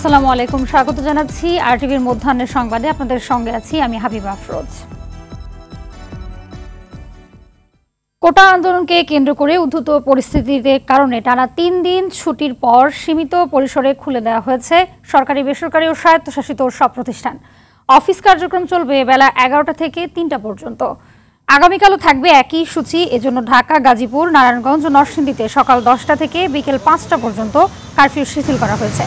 আসসালামু আলাইকুম, স্বাগত জানাচ্ছি আরটিভির মধ্যাহ্নের সংবাদে। আপনাদের সঙ্গে আছি আমি হাবিবা আফরোজ। কোটা আন্দোলনকে কেন্দ্র করে উদ্ভূত পরিস্থিতির কারণে টানা ৩ দিন ছুটির পর সীমিত পরিসরে খুলে দেওয়া হয়েছে সরকারি, বেসরকারি ও স্বায়ত্তশাসিত সব প্রতিষ্ঠান। অফিস কার্যক্রম চলবে বেলা ১১টা থেকে ৩টা পর্যন্ত। আগামীকালও থাকবে একই সূচি। এজন্য ঢাকা, গাজীপুর, নারায়ণগঞ্জ ও নরসিংদীতে সকাল ১০টা থেকে বিকেল ৫টা পর্যন্ত কারফিউ শিথিল করা হয়েছে।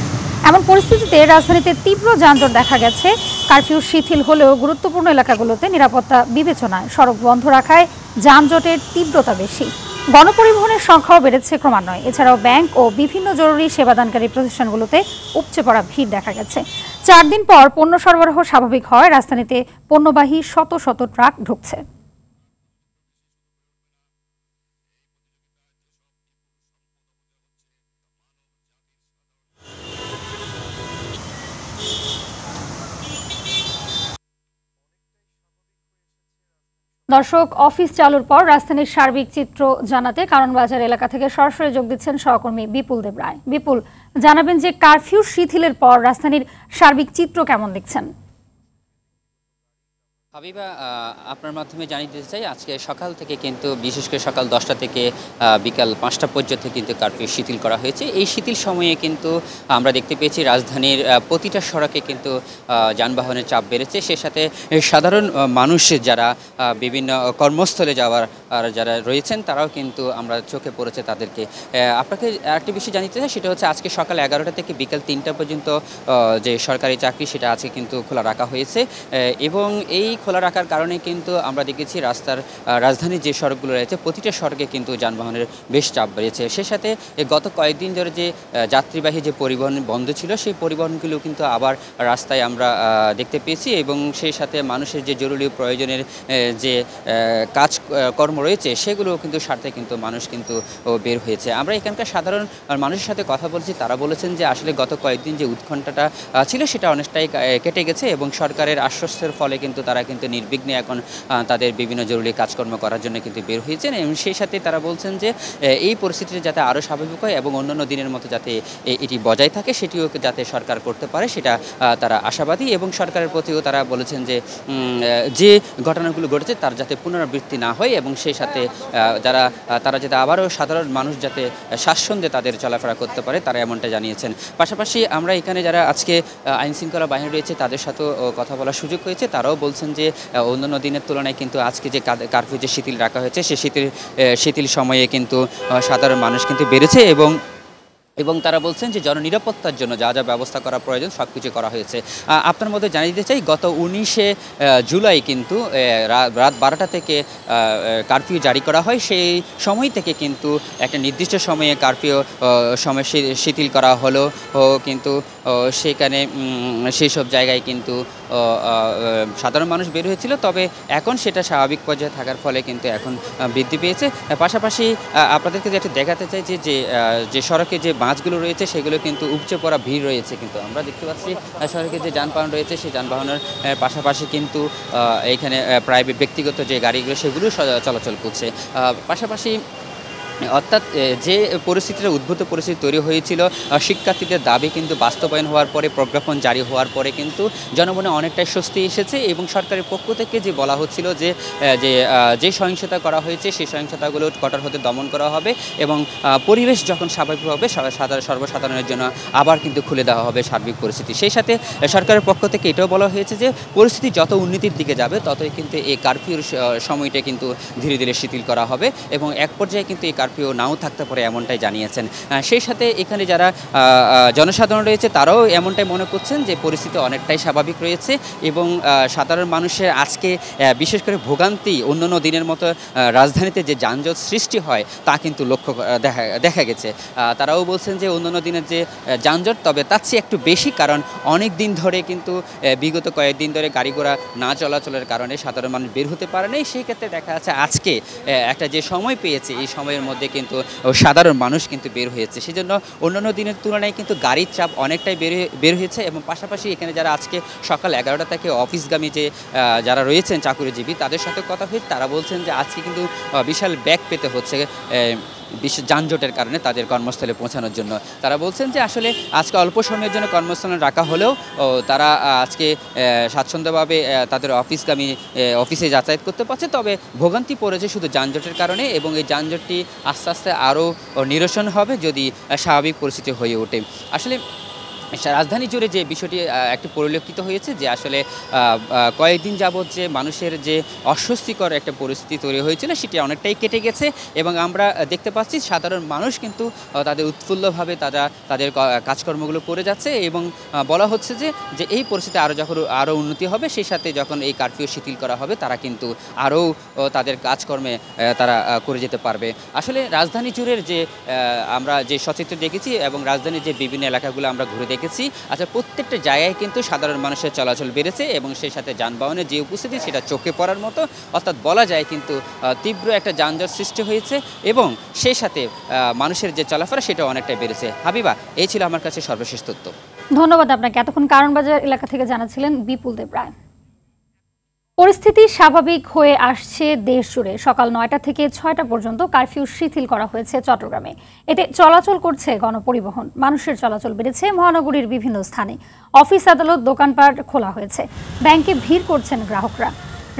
এমন পরিস্থিতিতে রাজধানীতে তীব্র যানজট দেখা গেছে। কারফিউ শিথিল হলেও গুরুত্বপূর্ণ এলাকাগুলোতে নিরাপত্তা বিবেচনায় সড়ক বন্ধ রাখায় যানজটের তীব্রতা বেশি। গণপরিবহনের সংখ্যাও বেড়েছে ক্রমান্বয়ে। এছাড়াও ব্যাংক ও বিভিন্ন জরুরি সেবাদানকারী প্রতিষ্ঠানগুলোতে উপচে পড়া ভিড় দেখা গেছে। ৪ দিন পর পণ্য সরবরাহ স্বাভাবিক হয় রাজধানীতে পণ্যবাহী শত শত ট্রাক ঢুকছে। দর্শক, অফিস চালুর পর রাজধানীর সার্বিক চিত্র জানাতে কারণবাজার এলাকা থেকে সরাসরি যোগ দিচ্ছেন সহকর্মী বিপুল দেব রায়। বিপুল, জানাবেন যে কারফিউ শিথিলের পর রাজধানীর সার্বিক চিত্র কেমন দেখছেন? হাবিবা, আপনার মাধ্যমে জানিয়ে দিতে চাই, আজকে সকাল থেকে কিন্তু বিশেষ করে সকাল 10টা থেকে বিকাল 5টা পর্যন্ত কিন্তু কারফিউ শিথিল করা হয়েছে। এই শিথিল সময়ে কিন্তু আমরা দেখতে পেয়েছি রাজধানীর প্রতিটা সড়কে কিন্তু যানবাহনের চাপ বেড়েছে। সে সাথে সাধারণ মানুষ যারা বিভিন্ন কর্মস্থলে যাওয়ার যারা রয়েছেন তারাও কিন্তু আমরা চোখে পড়েছে তাদেরকে। আপনাকে আরেকটি বিষয় জানিতে চাই, সেটা হচ্ছে আজকে সকাল 11টা থেকে বিকাল 3টা পর্যন্ত যে সরকারি চাকরি সেটা আজকে কিন্তু খোলা রাখা হয়েছে। এবং এই খোলা রাখার কারণে কিন্তু আমরা দেখেছি রাজধানীর যে সড়কগুলো রয়েছে প্রতিটা সড়কে কিন্তু যানবাহনের বেশ চাপ বেড়েছে। সে সাথে গত কয়েকদিন ধরে যে যাত্রীবাহী যে পরিবহন বন্ধ ছিল সেই পরিবহনগুলো কিন্তু আবার রাস্তায় আমরা দেখতে পেয়েছি। এবং সেই সাথে মানুষের যে জরুরি প্রয়োজনের যে কাজকর্ম রয়েছে সেগুলো কিন্তু সাথে কিন্তু মানুষ কিন্তু বের হয়েছে। আমরা এখানকার সাধারণ মানুষের সাথে কথা বলছি, তারা বলেছেন যে আসলে গত কয়েকদিন যে উৎকণ্ঠাটা ছিল সেটা অনেকটাই কেটে গেছে এবং সরকারের আশ্বস্তের ফলে কিন্তু তারা কিন্তু নির্বিঘ্নে এখন তাদের বিভিন্ন জরুরি কাজকর্ম করার জন্য কিন্তু বের হয়েছেন। এবং সেই সাথে তারা বলছেন যে এই পরিস্থিতিটা যাতে আরও স্বাভাবিক হয় এবং অন্যান্য দিনের মতো যাতে এটি বজায় থাকে সেটিও যাতে সরকার করতে পারে সেটা তারা আশাবাদী। এবং সরকারের প্রতিও তারা বলেছেন যে যে ঘটনাগুলো ঘটেছে তার যাতে পুনরাবৃত্তি না হয় এবং সেই সাথে তারা যাতে আবারও সাধারণ মানুষ যাতে স্বাচ্ছন্দ্যে তাদের চলাফেরা করতে পারে তারা এমনটা জানিয়েছেন। পাশাপাশি আমরা এখানে যারা আজকে আইনশৃঙ্খলা বাহিনী রয়েছে তাদের সাথেও কথা বলার সুযোগ হয়েছে। তারাও বলছেন যে অন্যান্য দিনের তুলনায় কিন্তু আজকে যে কারফিউ যে শিথিল রাখা হয়েছে সে শিথিল সময়ে কিন্তু সাধারণ মানুষ কিন্তু বেড়েছে এবং তারা বলছেন যে জননিরাপত্তার জন্য যা যা ব্যবস্থা করা প্রয়োজন সব কিছু করা হয়েছে। আপনার মধ্যে জানিয়ে দিতে চাই, গত 19শে জুলাই কিন্তু রাত 12টা থেকে কারফিউ জারি করা হয়। সেই সময় থেকে কিন্তু একটা নির্দিষ্ট সময়ে কারফিউ সময় শিথিল করা হলো কিন্তু সেখানে সেই সব জায়গায় কিন্তু সাধারণ মানুষ বের হয়েছিল, তবে এখন সেটা স্বাভাবিক পর্যায়ে থাকার ফলে কিন্তু এখন বৃদ্ধি পেয়েছে। পাশাপাশি আপনাদেরকে যেটা দেখাতে চাই যে সড়কে যে বাসগুলো রয়েছে সেগুলো কিন্তু উপচে পড়া ভিড় রয়েছে। কিন্তু আমরা দেখতে পাচ্ছি সড়কে যে যানবাহন রয়েছে সেই যানবাহনের পাশাপাশি কিন্তু এইখানে প্রাইভেট ব্যক্তিগত যে গাড়িগুলো সেগুলো চলাচল করছে। পাশাপাশি অর্থাৎ যে পরিস্থিতিটা উদ্ভূত পরিস্থিতি তৈরি হয়েছিল শিক্ষার্থীদের দাবি কিন্তু বাস্তবায়ন হওয়ার পরে, প্রজ্ঞাপন জারি হওয়ার পরে কিন্তু জনমনে অনেকটাই স্বস্তি এসেছে এবং সরকারের পক্ষ থেকে যে বলা হচ্ছিল যে সহিংসতা করা হয়েছে সেই সহিংসতাগুলো কঠোর হতে দমন করা হবে এবং পরিবেশ যখন স্বাভাবিক হবে সর্বসাধারণের জন্য আবার কিন্তু খুলে দেওয়া হবে সার্বিক পরিস্থিতি। সেই সাথে সরকারের পক্ষ থেকে এটাও বলা হয়েছে যে পরিস্থিতি যত উন্নতির দিকে যাবে ততই কিন্তু এই কারফিউর সময়টা কিন্তু ধীরে ধীরে শিথিল করা হবে এবং এক পর্যায়ে কিন্তু এই কারফিউ নাও থাকতে পারে এমনটাই জানিয়েছেন। সেই সাথে এখানে যারা জনসাধারণ রয়েছে তারাও এমনটাই মনে করছেন যে পরিস্থিতি অনেকটাই স্বাভাবিক রয়েছে এবং সাধারণ মানুষের আজকে বিশেষ করে ভোগান্তি অন্যান্য দিনের মতো রাজধানীতে যে যানজট সৃষ্টি হয় তা কিন্তু লক্ষ্য দেখা গেছে। তারাও বলছেন যে অন্যান্য দিনের যে যানজট তবে তার চেয়ে একটু বেশি, কারণ অনেক দিন ধরে কিন্তু বিগত কয়েকদিন ধরে গাড়ি ঘোড়া না চলাচলের কারণে সাধারণ মানুষ বের হতে পারে নাই। সেই ক্ষেত্রে দেখা যাচ্ছে আজকে একটা যে সময় পেয়েছে এই সময়ের মধ্যে মধ্যে কিন্তু সাধারণ মানুষ কিন্তু বের হয়েছে। সেজন্য অন্যান্য দিনের তুলনায় কিন্তু গাড়ির চাপ অনেকটাই বের হয়েছে এবং পাশাপাশি এখানে যারা আজকে সকাল 11টা থেকে অফিসগামী যে যারা রয়েছেন চাকুরিজীবী তাদের সাথে কথা হয়েছে, তারা বলছেন যে আজকে কিন্তু বিশাল ব্যাগ পেতে হচ্ছে যানজটের কারণে তাদের কর্মস্থলে পৌঁছানোর জন্য। তারা বলছেন যে আসলে আজকে অল্প সময়ের জন্য কর্মস্থলে রাখা হলেও তারা আজকে স্বাচ্ছন্দ্যভাবে তাদের অফিসে যাতায়াত করতে পারছে, তবে ভোগান্তি পড়েছে শুধু যানজটের কারণে এবং এই যানজটটি আস্তে আস্তে আরও নিরসন হবে যদি স্বাভাবিক পরিস্থিতি হয়ে ওঠে। আসলে রাজধানী জুড়ে যে বিষয়টি একটি পরিলক্ষিত হয়েছে যে আসলে কয়েকদিন যাবৎ যে মানুষের যে অস্বস্তিকর একটা পরিস্থিতি তৈরি হয়েছিল সেটি অনেকটাই কেটে গেছে এবং আমরা দেখতে পাচ্ছি সাধারণ মানুষ কিন্তু তাদের উৎফুল্লভাবে তাদের কাজকর্মগুলো করে যাচ্ছে এবং বলা হচ্ছে যে এই পরিস্থিতি আরও উন্নতি হবে, সেই সাথে যখন এই কারফিউ শিথিল করা হবে তারা কিন্তু আরও তাদের কাজকর্মে তারা করে যেতে পারবে। আসলে রাজধানী জুড়ের যে আমরা যে সচিত্র দেখেছি এবং রাজধানীর যে বিভিন্ন এলাকাগুলো আমরা ঘুরে দেখেছি, আচ্ছা প্রত্যেকটা জায়গায় কিন্তু সাধারণ মানুষের চলাচল বেড়েছে এবং সেই সাথে যানবাহনের যে উপস্থিতি সেটা চোখে পড়ার মতো, অর্থাৎ বলা যায় কিন্তু তীব্র একটা যানজট সৃষ্টি হয়েছে এবং সেই সাথে মানুষের যে চলাফেরা সেটা অনেকটাই বেড়েছে। হাবিবা, এই ছিল আমার কাছে সর্বশেষ তথ্য। ধন্যবাদ আপনাকে। এতক্ষণ কারণবাজার এলাকা থেকে জানাচ্ছিলেন বিপুল দেব রায়। পরিস্থিতি স্বাভাবিক হয়ে আসছে দেশ জুড়ে। সকাল 9টা থেকে 6টা পর্যন্ত কারফিউ শিথিল করা হয়েছে চট্টগ্রামে। এতে চলাচল করছে গণপরিবহন, মানুষের চলাচল বেড়েছে মহানগরীর বিভিন্ন স্থানে। অফিস আদালত দোকানপাট খোলা হয়েছে, ব্যাংকে ভিড় করছেন গ্রাহকরা।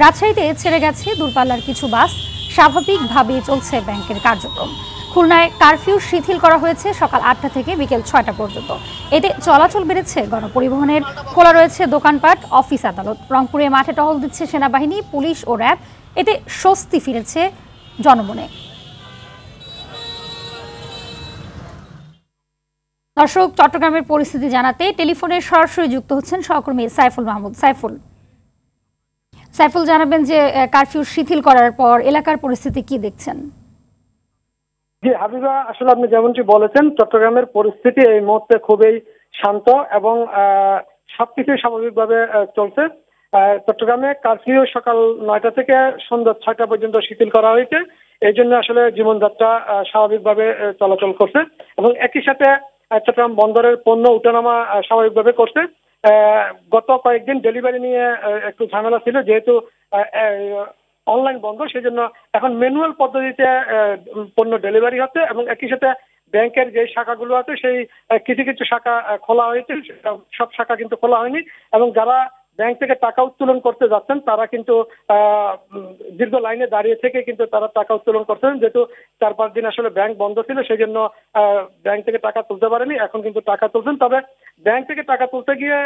রাজশাহীতে ছেড়ে গেছে দূরপাল্লার কিছু বাস, স্বাভাবিকভাবে চলছে ব্যাংকের কার্যক্রম। খুলনায় কারফিউ শিথিল করা হয়েছে সকাল 8টা থেকে বিকেল 6টা পর্যন্ত। এতে চলাচল বেড়েছে গণপরিবহনের, খোলা রয়েছে দোকানপাট, অফিস আদালত। রংপুরে মাঠে টহল দিচ্ছে সেনাবাহিনী, পুলিশ ও র্যাব। এতে স্বস্তি ফিরেছে জনমনে। দর্শক, চট্টগ্রামের পরিস্থিতি জানাতে টেলিফোনে সরাসরি যুক্ত হচ্ছেন সহকর্মী সাইফুল মাহমুদ। সাইফুল জানাবেন যে কারফিউ শিথিল করার পর এলাকার পরিস্থিতি কি দেখছেন? জি হাবিবা, আসলে আপনি যেমনটি বলেছেন চট্টগ্রামের পরিস্থিতি এই মুহূর্তে খুবই শান্ত এবং সবকিছু স্বাভাবিকভাবে চলছে। চট্টগ্রামে কারফিউ সকাল 9টা থেকে সন্ধ্যা 6টা পর্যন্ত শিথিল করা হয়েছে। এই জন্য আসলে জীবনযাত্রা স্বাভাবিকভাবে চলাচল করছে এবং একই সাথে চট্টগ্রাম বন্দরের পণ্য উঠানামা স্বাভাবিকভাবে করছে। গত কয়েকদিন ডেলিভারি নিয়ে একটু ঝামেলা ছিল, যেহেতু অনলাইন বন্ধ, সেই জন্য এখন ম্যানুয়াল পদ্ধতিতে পণ্য ডেলিভারি হচ্ছে এবং একই সাথে ব্যাংকের যে শাখাগুলো আছে সেই কিছু কিছু শাখা খোলা হয়েছে, সব শাখা কিন্তু খোলা হয়নি এবং যারা ব্যাংক থেকে টাকা উত্তোলন করতে যাচ্ছেন তারা কিন্তু দীর্ঘ লাইনে দাঁড়িয়ে থেকে কিন্তু তারা টাকা উত্তোলন করছেন, যেহেতু 4-5 দিন আসলে ব্যাংক বন্ধ ছিল সেই জন্য ব্যাংক থেকে টাকা তুলতে পারেনি। এখন কিন্তু টাকা তুলছেন, তবে ব্যাংক থেকে টাকা তুলতে গিয়ে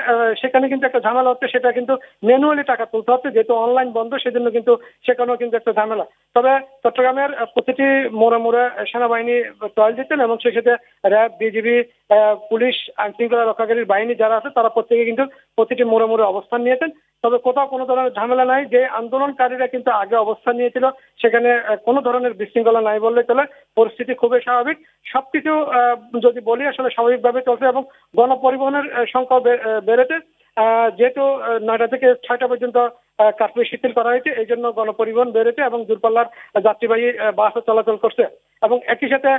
সেখানে কিন্তু একটা ঝামেলা হচ্ছে, সেটা কিন্তু ম্যানুয়ালি টাকা তুলতে হচ্ছে, যেহেতু অনলাইন বন্ধ সেজন্য কিন্তু সেখানেও কিন্তু একটা ঝামেলা। তবে চট্টগ্রামের প্রতিটি মোড়ে মোড়ে সেনাবাহিনী টহল দিচ্ছেন এবং সেই সাথে র্যাব, বিজিবি, পুলিশ, আইন শৃঙ্খলা রক্ষাকারীর বাহিনী যারা আছে তারা প্রত্যেকে কিন্তু প্রতিটি মোড়ে মোড়ে অবস্থান নিয়েছেন। তবে কোথাও কোনো ধরনের ঝামেলা নাই। যে আন্দোলনকারীরা কিন্তু আগে অবস্থান নিয়েছিল সেখানে কোনো ধরনের বিশৃঙ্খলা নাই বললে চলে। পরিস্থিতি খুবই স্বাভাবিক। সবকিছু যদি বলি আসলে স্বাভাবিকভাবে চলছে এবং গণপরিবহনের সংখ্যা বেড়েছে। যেহেতু 9টা থেকে 6টা পর্যন্ত কারফিউ শিথিল করা হয়েছে, এই জন্য গণপরিবহন বেড়েছে এবং দূরপাল্লার যাত্রীবাহী বাসও চলাচল করছে এবং একই সাথে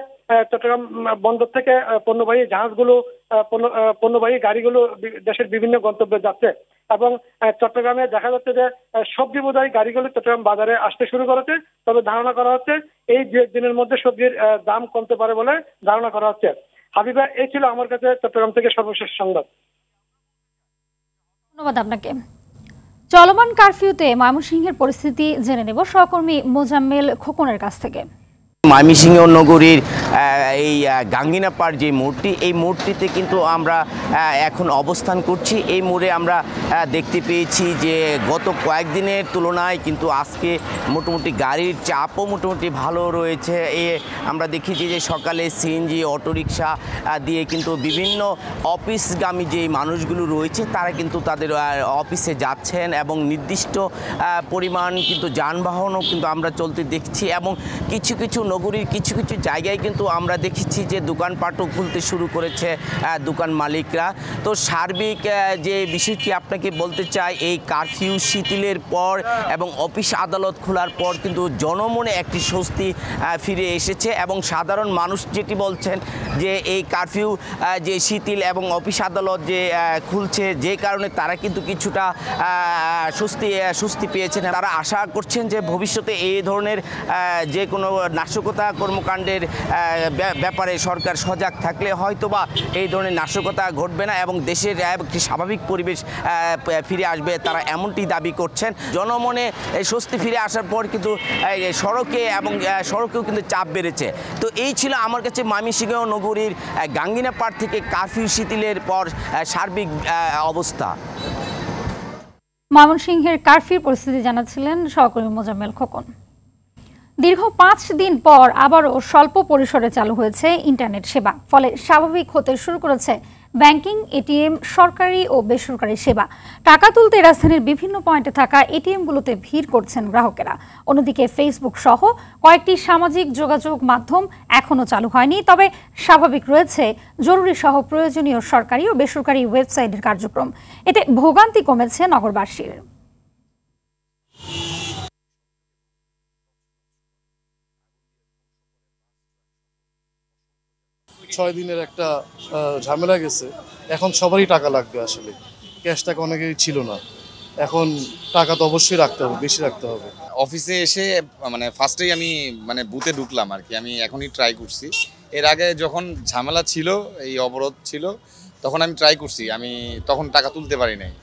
চট্টগ্রাম বন্দর থেকে পণ্যবাহী জাহাজগুলো, পণ্যবাহী গাড়িগুলো দেশের বিভিন্ন গন্তব্যে যাচ্ছে এবং চট্টগ্রামে দেখা যাচ্ছে যে সবজি বোঝাই গাড়িগুলো চট্টগ্রাম বাজারে আসতে শুরু করেছে। তবে ধারণা করা হচ্ছে এই 2 দিনের মধ্যে সবজির দাম কমতে পারে বলে ধারণা করা হচ্ছে। হাবিবা, এই ছিল আমার কাছে চট্টগ্রাম থেকে সর্বশেষ সংবাদ। ধন্যবাদ আপনাকে। চলমান কারফিউতে ময়মনসিংহের পরিস্থিতি জেনে নেব সহকর্মী মোজাম্মেল খোকনের কাছ থেকে। ময়মনসিংহ নগরীর এই গাঙ্গিনাপাড় যে মোড়টি, এই মোড়টিতে কিন্তু আমরা এখন অবস্থান করছি। এই মোড়ে আমরা দেখতে পেয়েছি যে গত কয়েকদিনের তুলনায় কিন্তু আজকে মোটামুটি গাড়ির চাপও মোটামুটি ভালো রয়েছে। আমরা দেখেছি যে সকালে সিএনজি, অটোরিকশা দিয়ে কিন্তু বিভিন্ন অফিসগামী যে মানুষগুলো রয়েছে তারা কিন্তু তাদের অফিসে যাচ্ছেন এবং নির্দিষ্ট পরিমাণ কিন্তু যানবাহনও কিন্তু আমরা চলতে দেখছি এবং কিছু কিছু নগরীর কিছু কিছু জায়গায় কিন্তু আমরা দেখেছি যে দোকানপাটও খুলতে শুরু করেছে দোকান মালিকরা। তো সার্বিক যে বিষয়টি আপনাকে বলতে চাই, এই কারফিউ শিথিলের পর এবং অফিস আদালত খোলার পর কিন্তু জনমনে একটি স্বস্তি ফিরে এসেছে এবং সাধারণ মানুষ যেটি বলছেন যে এই কারফিউ যে শিথিল এবং অফিস আদালত যে খুলছে, যে কারণে তারা কিন্তু কিছুটা স্বস্তি পেয়েছেন। তারা আশা করছেন যে ভবিষ্যতে এই ধরনের যে কোনো নাশকতা কর্মকাণ্ডের ব্যাপারে সরকার সজাগ থাকলে হয়তোবা এই ধরনের নাশকতা ঘটবে না এবং দেশের একটি স্বাভাবিক পরিবেশ ফিরে আসবে, তারা এমনটি দাবি করছেন। জনমনে স্বস্তি ফিরে আসার পর কিন্তু সড়কেও কিন্তু চাপ বেড়েছে। তো এই ছিল আমার কাছে ময়মনসিংহ নগরীর গাঙ্গিনাপাড় থেকে কারফিউ শিথিলের পর সার্বিক অবস্থা। ময়মনসিংহের কারফিউ পরিস্থিতি জানাচ্ছিলেন সহকর্মী মোজাম্মেল খোকন। দীর্ঘ 5 দিন পর আবারও স্বল্প পরিসরে চালু হয়েছে ইন্টারনেট সেবা, ফলে স্বাভাবিক হতে শুরু করেছে ব্যাংকিং, এটিএম, সরকারি ও বেসরকারি সেবা। টাকা তুলতে রাজধানীর বিভিন্ন পয়েন্টে থাকা এটিএমগুলোতে ভিড় করছেন গ্রাহকেরা। অন্যদিকে ফেসবুক সহ কয়েকটি সামাজিক যোগাযোগ মাধ্যম এখনও চালু হয়নি, তবে স্বাভাবিক রয়েছে জরুরি সহ প্রয়োজনীয় সরকারি ও বেসরকারি ওয়েবসাইটের কার্যক্রম। এতে ভোগান্তি কমেছে নগরবাসীর। 6 দিনের একটা ঝামেলা গেছে। এখন সবারই টাকা লাগবে, আসলে ক্যাশ টাকা অনেকেরই ছিল না। এখন টাকা তো অবশ্যই রাখতে হবে, বেশি রাখতে হবে। অফিসে এসে মানে ফার্স্টেই আমি বুথে ঢুকলাম আর কি, আমি এখনই ট্রাই করছি। এর আগে যখন ঝামেলা ছিল, এই অবরোধ ছিল, তখন আমি ট্রাই করছি, আমি তখন টাকা তুলতে পারি নাই।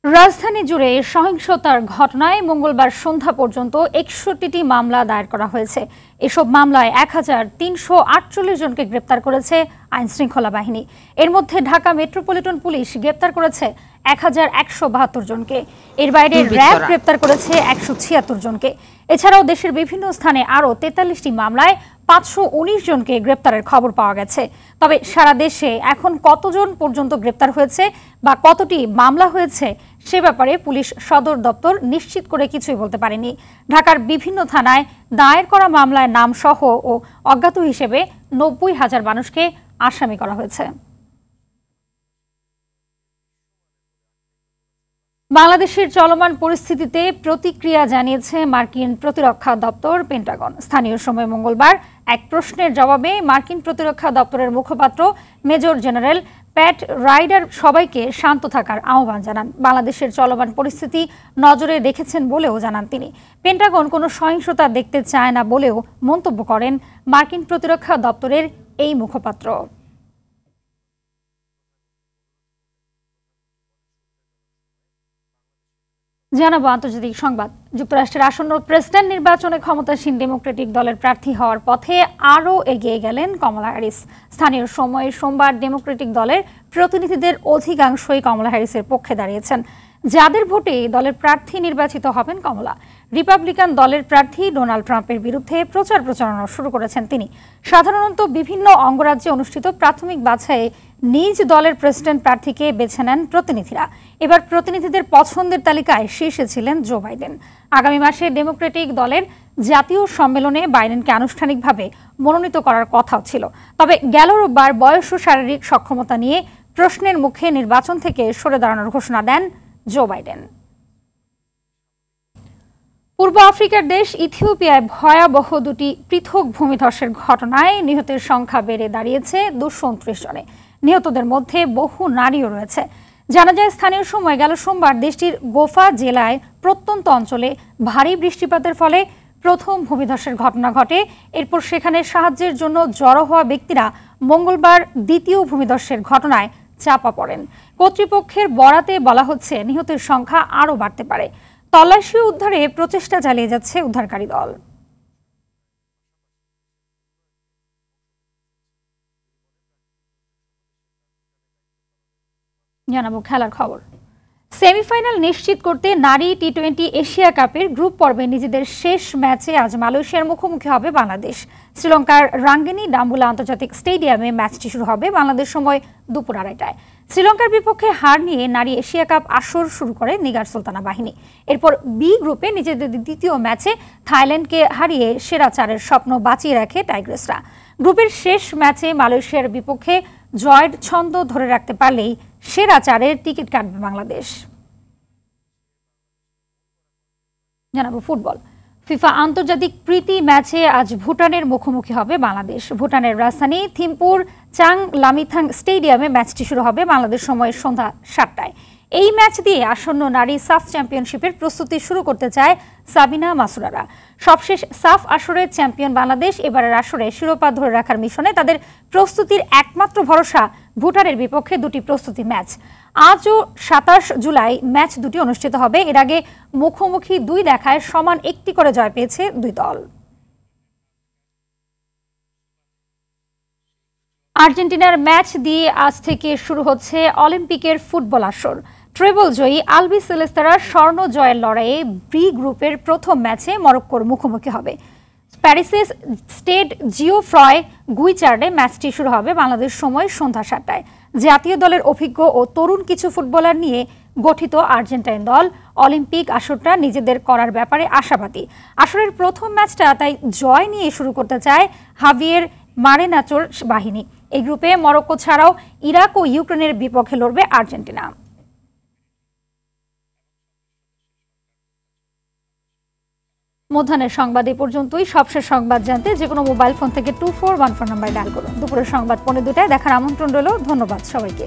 রাজধানী জুড়ে সহিংসতার ঘটনায় মঙ্গলবার সন্ধ্যা পর্যন্ত 61টি মামলা দায়ের করা হয়েছে। এসব মামলায় 1348 জনকে গ্রেপ্তার করেছে আইনশৃঙ্খলা বাহিনী। এর মধ্যে ঢাকা মেট্রোপলিটন পুলিশ গ্রেপ্তার করেছে 1172 জনকে। এর বাইরে র্যাব গ্রেপ্তার করেছে 176 জনকে। এছাড়াও দেশের বিভিন্ন স্থানে আরও 43টি মামলায় 519 জনকে গ্রেপ্তারের খবর পাওয়া গেছে। তবে সারা দেশে এখন কতজন পর্যন্ত গ্রেপ্তার হয়েছে বা কতটি মামলা হয়েছে সে ব্যাপারে পুলিশ সদর দপ্তর নিশ্চিত করে কিছুই বলতে পারেনি। ঢাকার বিভিন্ন থানায় দায়ের করা মামলায় নাম সহ ও অজ্ঞাত হিসেবে 90,000 মানুষকে আসামি করা হয়েছে। বাংলাদেশের চলমান পরিস্থিতিতে প্রতিক্রিয়া জানিয়েছে মার্কিন প্রতিরক্ষা দপ্তর পেন্টাগন। স্থানীয় সময় মঙ্গলবার এক প্রশ্নের জবাবে মার্কিন প্রতিরক্ষা দপ্তরের মুখপাত্র মেজর জেনারেল প্যাট রাইডার সবাইকে শান্ত থাকার আহ্বান জানান। বাংলাদেশের চলমান পরিস্থিতি নজরে রেখেছেন বলেও জানান তিনি। পেন্টাগন কোনো সহিংসতা দেখতে চায় না বলেও মন্তব্য করেন মার্কিন প্রতিরক্ষা দপ্তরের এই মুখপাত্র। জানাবো আন্তর্জাতিক সংবাদ। যুক্তরাষ্ট্রের আসন্ন প্রেসিডেন্ট নির্বাচনে ক্ষমতাসীন ডেমোক্রেটিক দলের প্রার্থী হওয়ার পথে আরও এগিয়ে গেলেন কমলা হ্যারিস। স্থানীয় সময়ে সোমবার ডেমোক্রেটিক দলের প্রতিনিধিদের অধিকাংশই কমলা হ্যারিসের পক্ষে দাঁড়িয়েছেন, যাদের ভোটে দলের প্রার্থী নির্বাচিত হবেন কমলা। রিপাবলিকান দলের প্রার্থী ডোনাল্ড ট্রাম্পের বিরুদ্ধে প্রচারণা শুরু করেছেন তিনি। সাধারণত বিভিন্ন অঙ্গরাজ্যে অনুষ্ঠিত প্রাথমিক বাছাইয়ে নিজ দলের প্রেসিডেন্ট প্রার্থীকে বেছে নেন প্রতিনিধিরা। এবার প্রতিনিধিদের পছন্দের তালিকায় শীর্ষে ছিলেন জো বাইডেন। আগামী মাসে ডেমোক্রেটিক দলের জাতীয় সম্মেলনে বাইডেনকে আনুষ্ঠানিকভাবে মনোনীত করার কথাও ছিল। তবে গেল রোববার বয়স ও শারীরিক সক্ষমতা নিয়ে প্রশ্নের মুখে নির্বাচন থেকে সরে দাঁড়ানোর ঘোষণা দেন জো বাইডেন। পূর্ব আফ্রিকার দেশ ইথিওপিয়ায় ভয়াবহ দুটি পৃথক ভূমিধসের ঘটনায় নিহতের সংখ্যা বেড়ে দাঁড়িয়েছে 229 জনে। নিহতদের মধ্যে বহু নারীও রয়েছে। জানা যায়, স্থানীয় সময় গেল সোমবার দেশটির গোফা জেলায় প্রত্যন্ত অঞ্চলে ভারী বৃষ্টিপাতের ফলে প্রথম ভূমিধসের ঘটনা ঘটে। এরপর সেখানে সাহায্যের জন্য জড়ো হওয়া ব্যক্তিরা মঙ্গলবার দ্বিতীয় ভূমিধসের ঘটনায় চাপা পড়েন। কর্তৃপক্ষের বরাতে বলা হচ্ছে নিহতের সংখ্যা আরও বাড়তে পারে। তল্লাশি উদ্ধারে প্রচেষ্টা চালিয়ে যাচ্ছে উদ্ধারকারী দল। জানাবো খেলার খবর। সেমিফাইনাল নিশ্চিত করতে নারী টি-20 এশিয়া কাপের গ্রুপ পর্বে নিজেদের শেষ ম্যাচে আজ মালয়েশিয়ার মুখোমুখি হবে বাংলাদেশ। শ্রীলঙ্কার রাঙ্গিনী ডাম্বুলা আন্তর্জাতিক স্টেডিয়ামে ম্যাচটি শুরু হবে বাংলাদেশ সময় দুপুর 2:30টায়। শ্রীলঙ্কার বিপক্ষে হার নিয়ে নারী এশিয়া কাপ আসর শুরু করে নিগার সুলতানা বাহিনী। এরপর বি গ্রুপে নিজেদের দ্বিতীয় ম্যাচে থাইল্যান্ডকে হারিয়ে সেরা 4-এর স্বপ্ন বাঁচিয়ে রাখে টাইগ্রেসরা। গ্রুপের শেষ ম্যাচে মালয়েশিয়ার বিপক্ষে জয়ের ছন্দ ধরে রাখতে পারলেই সেরা 4-এর টিকিট কাটবে বাংলাদেশ। জানাবো ফুটবল। ফিফা আন্তর্জাতিক প্রীতি ম্যাচে আজ ভুটানের মুখোমুখি হবে বাংলাদেশ। ভুটানের রাজধানী থিম্পুর চাং লামিথাং স্টেডিয়ামে ম্যাচটি শুরু হবে বাংলাদেশ সময় সন্ধ্যা 7টায়। এই ম্যাচ দিয়ে আসন্ন নারী সাফ চ্যাম্পিয়নশিপের প্রস্তুতি শুরু করতে চায় সাবিনা মাসুরারা। সবশেষ সাফ আসরের চ্যাম্পিয়ন বাংলাদেশ এবারের আসরে শিরোপা ধরে রাখার মিশনে তাদের প্রস্তুতির একমাত্র ভরসা ভুটানের বিপক্ষে দুটি প্রস্তুতি ম্যাচ। আজও 27 জুলাই ম্যাচ দুটি অনুষ্ঠিত হবে। এর আগে মুখোমুখি দুই দেখায় সমান একটি করে জয় পেয়েছে দুই দল। আর্জেন্টিনার ম্যাচ দিয়ে আজ থেকে শুরু হচ্ছে অলিম্পিকের ফুটবল আসর। ট্রেবল জয়ী আলবি সেলেস্তারা স্বর্ণ জয়ের লড়াইয়ে বি গ্রুপের প্রথম ম্যাচে মরক্কোর মুখোমুখি হবে। প্যারিসের স্টেড জিওফ্রয় গুইচার্ডে ম্যাচটি শুরু হবে বাংলাদেশ সময় সন্ধ্যা 7টায়। জাতীয় দলের অভিজ্ঞ ও তরুণ কিছু ফুটবলার নিয়ে গঠিত আর্জেন্টাইন দল অলিম্পিক আসরটা নিজেদের করার ব্যাপারে আশাবাদী। আসরের প্রথম ম্যাচটা তাই জয় নিয়ে শুরু করতে চায় হাভিয়ের মারেনাচোর বাহিনী। এই গ্রুপে মরক্কো ছাড়াও ইরাক ও ইউক্রেনের বিপক্ষে লড়বে আর্জেন্টিনা। মধ্যাহ্নের সংবাদ এ পর্যন্তই। সবশেষ সংবাদ জানতে যেকোনো মোবাইল ফোন থেকে 2414 নাম্বার ডায়াল করুন। দুপুরের সংবাদ 2:30টায় দেখার আমন্ত্রণ রইল। ধন্যবাদ সবাইকে।